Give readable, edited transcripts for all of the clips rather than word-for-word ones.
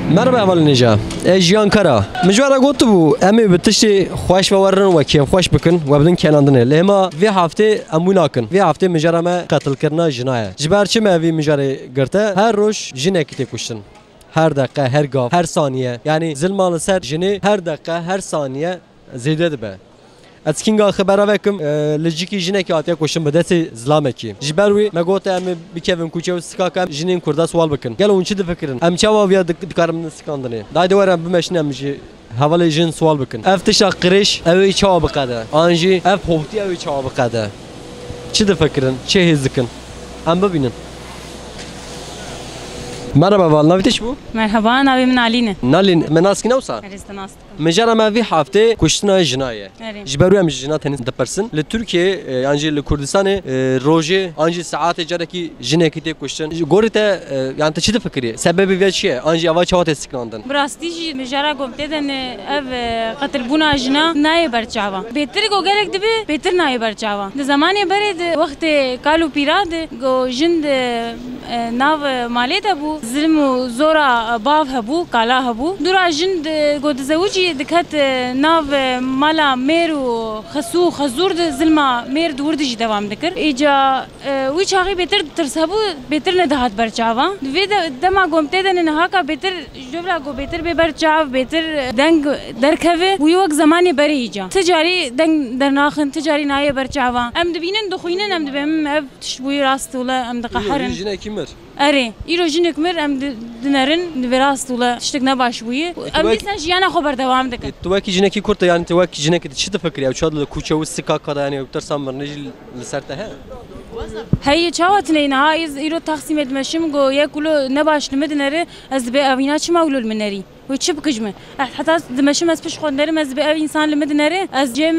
مرحبا اول نجا اجیان کرا مجوارا گوت بو امی بتشتی خوش بورن و کیم خوش بکن و بدن کناندنه لما وی هفته اموناکن وی هفته مجرا ما قتل کرنا جنایه جبر چه ما وی مجرا گرته هر روش جنکی تکوشن هر دقیقه هر گاف هر ثانیه یعنی ظلمان سر جنی هر دقیقه هر ثانیه زیاده به اتکینگا خبره وکم لجیکی جنکی آتیا کوشن بدست زلامه کی جبروی مگوت ام بیکیم کوچه و سکاکم جنین کرده سوال بکن گل اون چی دفکرن ام چاوا ویا دکارم نسکاندنه دایده ورم بمشنم میشه حوالی جن سوال بکن افتش قریش اوی چاوا بقده آنجی اف هوتی اوی چاوا بقده چی دفکرن چه هزکن ام ببینن مرحبا والله نویتش بو مرحبا ناوی من علینه نالین مناسک نوسا هرستناست مجرا ما وی هفته کشتنا جنایه جبرو هم جنات هنس دپرسن لترکیه یعنی لکردستان روزه آنجی ساعت جرکی جنکی تی کشتن گوریته یعنی چی فکری سببی وی چیه آنجی اول چهات استکاندن براستی مجرا گفته دن اف قتل بونا جنا نای برچاوا بهتر گو گرک دبی بهتر نای برچاوا ده زمانی برد وقت کالو پیراد گو جند ناو مالیت ابو ظلم و زورا باف هبو کالا هبو دورا جند گو دزوجی دکت ناو مالا میر و خسو خزور د ظلم میر دور دیج دوام دکر ایجا وی چاغي بهتر ترسبو بهتر نه دهات برچاوا وی دما گمته دن نه کا بهتر جولا گو بهتر به برچاو بهتر دنگ درکوي وی وق زمانه بری ایجا تجاری دنگ درناخن تجاری نای برچاوا ام دبینن دخوینن ام دبم اف تشبوی راست ولا ام دقهرن جنه کیمر اره ایرو جنک مر ام دنرن وراست ولا تشتك نباش وی ام دیسن جیانا خبر دوام دکن تو کی جنکی کرد یعنی تو کی جنکی چی فکری او چاد کوچه و سکا کدا یعنی اکتر سامر نجل لسرته هی چاوت نه ها ایرو تقسیم ادمشم گو یک کلو نباش نمدنره از به اوینا چی مولول منری و چی بکجمه حتی دمشم از پیش خوندرم از به انسان لمدنره از جم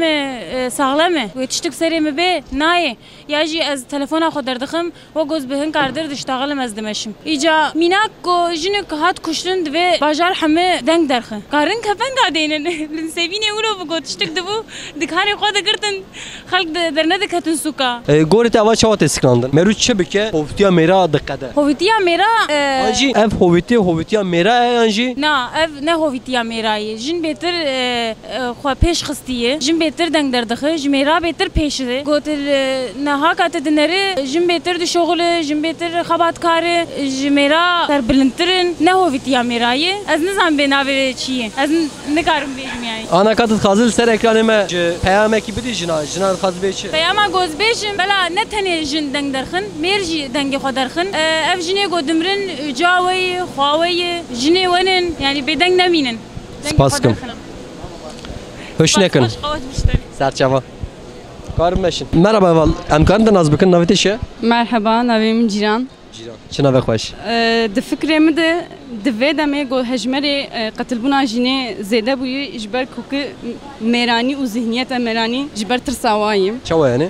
ساغلمه و تشتک سریم به نای یاجی از تلفن خود دردخم و گوز بهن کاردر دشتاغلم از دمشم ایجا میناک گو جنک هات کشتند و بازار همه دنگ درخه کارن کفن قادینن لنسبینه اولو بگو تشتک دبو دکانی خود گرتن خلق درنه دکتن سوکا گوریت اول چهات استکاندن مرو چه بکه هوتیا میرا دقته هوتیا میرا آنجی اف هوتیا میرا آنجی نه اف نه هویتیا میرایی جن بهتر خو پیش خستیه جن بهتر دنگ دردخه جمیرا بهتر پیشه گوتر نه ها کات دنره جن بهتر د شغل جن بهتر خبات کار جمیرا تر بلندترن نه هویتیا میرایی از نظام بناوی چیه از نکارم بیشم یعنی انا کات خازل سر اکرانمه پیامه کی بدی جنا خاز بیچه پیامه گوز بیشم بلا نه تنه جن دنگ درخن مرجی دنگ خو درخن اف جنی گودمرن جاوی خواوی جنی ونن یعنی بدنگ نمینن سپاسکم hoş nekın serçava karmışın merhaba val امکان دن از بکن نویت شه مرحبا نویم جیران چه نوی خوش د فکر مده دوی دمه گو هجمری قتل بنا جنه زیده بوی جبر کوک میرانی و ذهنیت میرانی جبر ترساوایم چه یعنی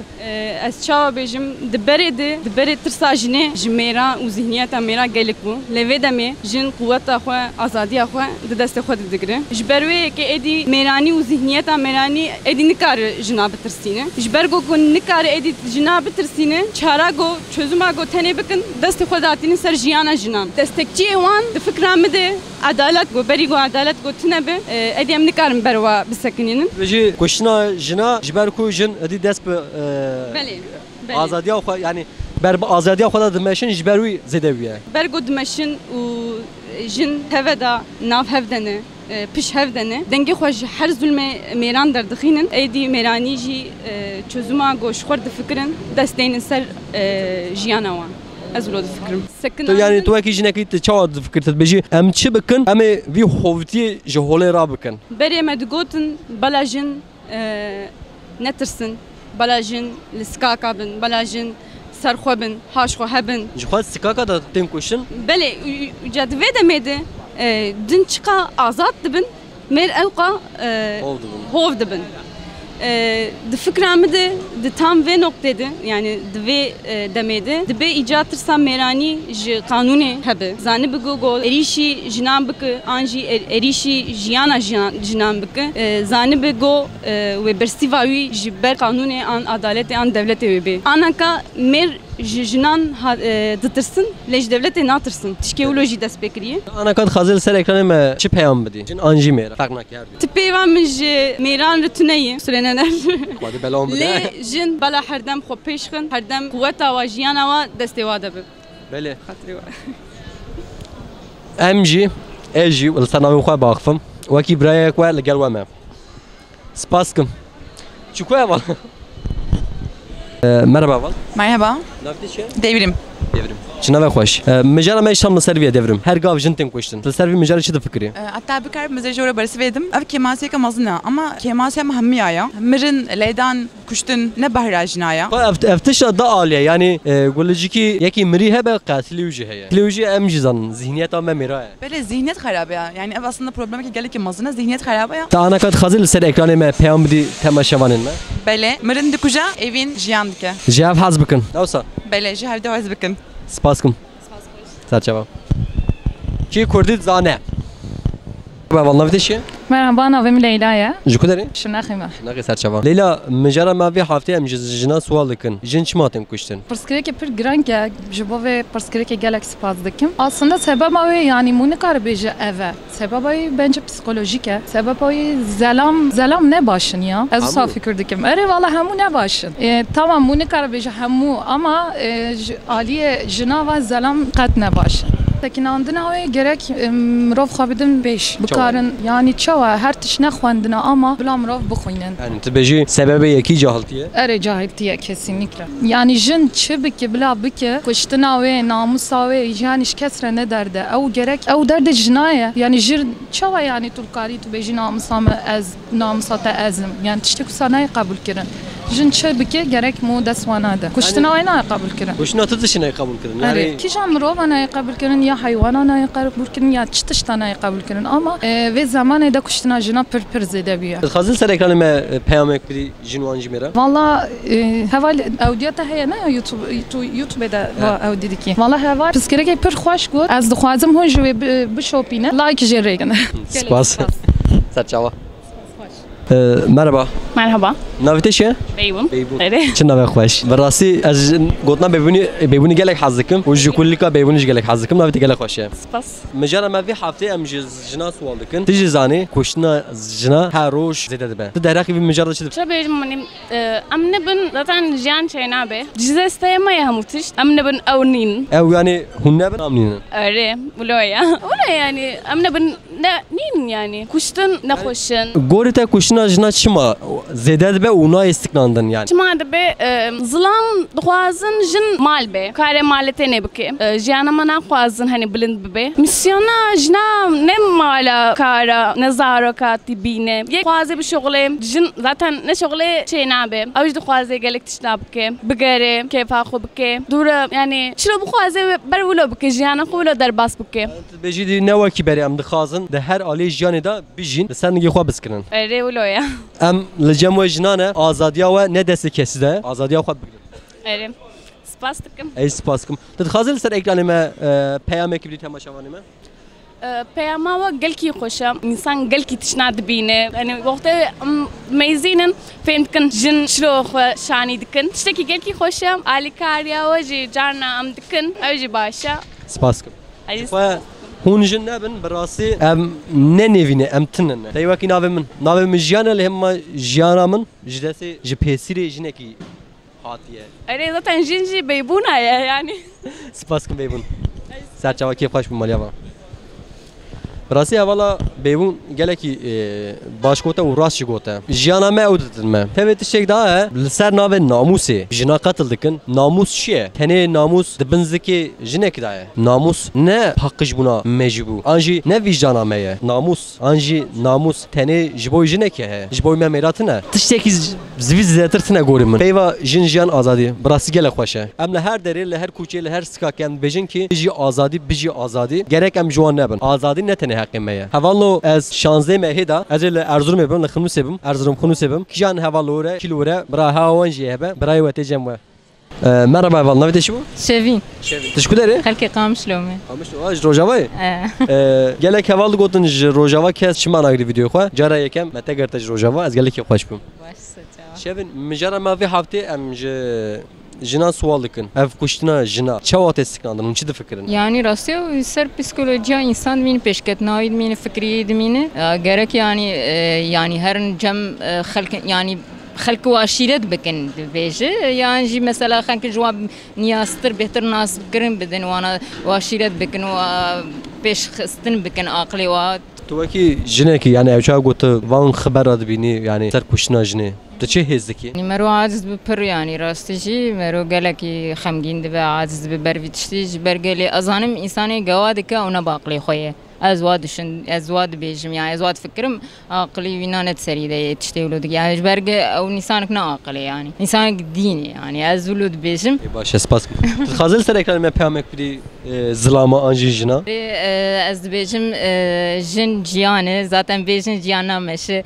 از چا بجم دبره ترسا جنه جمیرا و ذهنیت میرا گلک بو لوی دمه جن قوت خو آزادی خو د دست خود دگره جبروی که ادی میرانی و ذهنیت میرانی ادی نکار جناب ترسینه جبر گو نکار ادی جناب ترسینه چارا گو çözüm گو تنه بکن دست خوداتین سر جیانا جنان دستکچی وان د فکرام ده عدالت گو بری گو عدالت گو تنبه ادی ام نکارم بروا بسکنین بجی کوشنا جنا جبر کو جن ادی دست به بله آزادی خو یعنی بر آزادی خود دمشن جبروی زدویه برگو دمشن و جن هفدا ناف هفدنه پیش هفدنه دنگی خوش هر ظلم میران در دخینن ایدی میرانی جی çözüme گوش خورد فکرن دستین سر جیانا وان از ولود فکرم تو یعنی تو کی جنکی چاود فکرت بجی ام چی بکن ام وی هوتی جهوله را بکن بری مدگوتن بلاجن نترسن بلاجن لسکاکا بن بلاجن سرخوبن هاشخو هبن جخواد سکاکا دا تیم کوشن بله جدوه دمده دن چقا آزاد دبن مر اوقا هوف دبن د فکرامه د tam ve noktede yani ve demede de be icat tırsa merani ji kanuni hebe zani bigo gol erişi jinan bıkı anji erişi jiyana jinan bıkı zani bigo ve bersivavi ji ber kanuni an adaleti an devleti ve be anaka mer jinan ditırsın, lej devlete natırsın. Tişkeoloji dest bekriye. Ana kad xazil ser ekranê me çi peyam bidî? Cin anjî mêra. Ferq nake her du. Tipêvan min ji mêran li tuneyê süreneler. Xwedî belam bide. Lê jin bela herdem xwe pêşxin, herdem quweta wa jiyana wa destê wa dibe. Belê. Xatirê wa. Em jî ez jî li ser navê xwe baxifim. Wekî birayek we li gel we me. Spas dikim. Çi ku eval? Merhaba eval. Merhaba, Navê te çi ye? Devrim. Devrim. Çi navê xweş. Mijara me şam li ser vê devrim. Her gav jin tên kuştin. Li ser vê mijara çi difikirî? Hatta bir kar mezajora barısı verdim. Ev kemasiyeka mazına ama kemasiyem hemmiyaya. Mirin leydan kuştun ne bahrajnaya. Ev tişa da aliye yani guliciki yekî mirî hebe qatilî wî jî heye. Qatilî wî jî em jî zanin zihniyeta me mêra ye. Böyle zihniyet harabe ya. Yani ev aslında problemi ki gelip ki mazına zihniyet harabe ya. Ta ana kad xazil li ser ekranê me peyam bidî temaşevanên me. Böyle mirin dikuja evin jiyan dike. Ji ev hez bikin. Dewsa. Böyle ji hevde vaz bikin. Spas dikim. Serçeva. Kî Kurdî zane. Eval navê te çi ye? Merhaba, navim Leyla'ya. Ji ku derê? Şınaxime. Naqê serçeva. Leyla mijara me vê heftê em ji jina swal dikin. Jin çima tên kuştin? Perskireke pir girank e ji bo vê perskireke gelek spas dikim. Aslında sebeba wê yani mû nikare bêje ev e. Sebeba wê bence psikolojik e. Sebeba wê zelam ne başın ya. Ez Hemû? sa fikir dikim. Ere valla hemû ne başın. Tamam mû nikare bêje hemû ama aliye jina ve zelam qet ne başın. Tekinandina wê gerek mirov xwebidin bêş. Bikarin yani çawa her tişt nexwendina ama bila mirov bixwînin. Yani tu bêjî sebebê yekî cahiltiye. Ere cahiltiye kesinlikle. Yani jin çi bike bila bike kuştina ve namusa ve yani iş kesre ne derde. Ev gerek ev derde jinaye. Yani jin çava yani tulkari tu beji namusa mı ez namusa te ezim. Yani tiştek sana kabul kirin. Jin çi bike gerek mu desvanade. Kuştina ve na kabul kirin. Kuştina tu tişine kabul kirin. Ere Yani ki jan mirova na kabul kirin ya hayvana na kabul kirin ya çitişta na kabul kirin ama ve zamanı da kuştina jina pir zede biye. xazil ser ekranê me peyamek bidî jin wan jî mêra. Valla heval eudiyata heye ne YouTube'da eudidiki. Valla heval piskereke pir xoş got. Az dixwazim hûn ji wê bişopîne. Like jê rêgin. Spas. Serçeva. Merhaba. Merhaba. Navê te çi ye? Beybun. Beybun. Ere. Çi navê xweş. Bi rastî ez gotina bêbûnî gelek hez dikim û ji kulîka bêbûnî jî gelek hez dikim. Navê te gelek xweş ye. Spas. Mijara me vê heftê em ji jina swal dikin. Tu jî zanî kuştina jina her roj zêde dibe. Tu derekî vî mijara çi dibî? شو بيجمعني أم نبن لطان جان شينابه جزء استيما يا هموتش أم نبن أونين Ew yani hûn nebin amnînin. أري ولا يعني أم نبن نين يعني كشتن نخشن Gorî te kuştina jina çima zêde dibe û nayê istiknandin yani. شما دبي ظلام دخوازن جن مال به كار مالته نبكي جانا منا خوازن هني بلند ببي مسيونا جنا نم مالا كارا نزارو كاتبينه يك خوازي بشغله جن zaten ne şogله çeynabe avj dخوازي gelek tişnabke bigere keyf axu bike dura yani şilo bخوازي bervulo bike jana xulo derbas bike Tu bêjî dî ne wekî berê em dixwazin di her alê jiyanê de bijîn li ser nigê xwe biskirin. أري ولا يا Em li cem we jinan e azadiya we ne destê kesî de azadiya xwe bigirin. أري سپاستكم Ez spas dikim. Tu dixwazî li ser ekranê me peyamekî bidî temaşevanê me? پیاما و گلکی خوشم انسان گلکی تشناد بینه یعنی وقتی میزینن فهمت کن جن شلو خو شانی دکن تشتکی گلکی خوشم علی کاریا و جی جانا ام دکن اوجی باشا Spas dikim. علی Xwe hûn jin nebin bi rastî em ne nevîne em tinin ne. Tey wekî navê min. Navê min jiyan e lê hema jiyana min ji destê ji pêsîrê jinekî hatiye. اری zaten jinji beybuna ya yani Spas dikim bêbûn. Serçava kêf xweş bû maliya van. Bi rastî hevala bêbûn gelekî baş gote û rast jî gote. Jiyana me ew didin me. Tevê tiştek daha e li ser navê namusê jina qetil dikin. Namus çi ye? Tenê namus di bin zikê jinekî da ye. Namus ne haqqî bûna me jî bû. An jî ne vîcdana me ye. Namus. An jî namus tenê ji bo jinekê heye. Ji bo me mêra tune. Tiştekî zivî zêdetir tune gorî min. Peyva jin jiyan azadî. Bi rastî gelek xweş e. Em li her derê li her kûçeyê li her sikakê em dibêjin ki bijî azadî bijî azadî. Gerek em ji wan nebin. Azadî ne tenê haqqê me ye. Hevallo ez şanzê me hêda ez ê li Erzurumê bim li Xinûsê bim. Erzurum Xinûsê bim. Kijan hevallo re kîlo re bira hewa wan jî hebe. Birayê we tê cem we. Merhaba heval navê te çi bû? شوین Tu ji ku derê? خلک قام شلومه Ji Rojavayê? Gelek heval gotin ji Rojava kes çima nagirî videoya xwe. Cara yekem me te gerte ji Rojava ez gelekî xweş bûm. Şevin mijara me vê heftê em ji jina sual dikin. Ev kuştina jina. Çawa testiklandın. Çi de fikrin? Yani rastya ser psikolojiya insan min peşketnayı min fikriyi min gerek yani her cem halk yani خلق وعشيرات بكن بيجي يعني جي مثلا خلق جواب نياستر بهتر ناس بكرن بدن وانا وعشيرات بكن وبيش خستن بكن عقلي و تو کی جنه کی yani evçaa gotu van haber adı bini yani ser kuştina jine. De çe hezdeki? يعني مرو عاجز ببر يعني راستجي مرو قالكي خمجين دبا عاجز ببر فيتشتي جبر قالي أظنم إنساني جوادك ونا باقلي خويه أزواد بيجم يعني أزواد فكرم عقلي وينانت سري ده تشتي ولود يعني جبرج أو إنسانك نا عقلي يعني إنسانك ديني يعني أزولود بيجم باش اسپاس خازل سر ekran me pemek biri zlama anji jina az bejim jin ciyanı zaten bejin ciyana meşe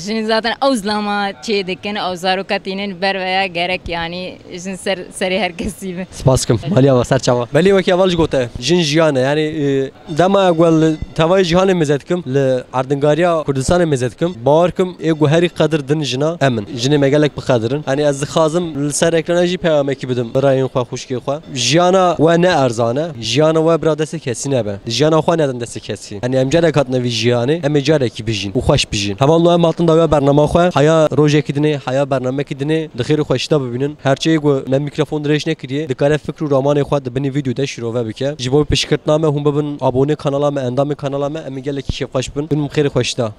jin zaten avzlama çeydekken avzarukatinin ber veya gerek yani jin seri herkes gibi. Spaskim maliya va serçava. Beli vaki avalj gote jin jiyane yani dema gol tavay jihane mezetkim le ardingariya Kurdistan mezetkim bawarkim ego heri qadr din jina emin jine megelek bi qadrin hani az khazım ser ekrana ji pemek bidim rayın xwa xuşki xwa jiyana ve ne arzane jiyana ve bradesi kesine be jiyana xwa neden desi kesi hani emcare katna vi jiyane emcare ki bijin u xoş bijin havanlo em altında ve bernama xwa haya rojeki dine haya bernameki dine de xeyr xoşta bibinin her şey go men mikrofon direşne kiriye dikare fikru romanı xwa de beni video de şirove bike jibo peşkirtname hum bibin abone kanala me endamı kanala me em gelek şefqaş bin benim xeyr xoşta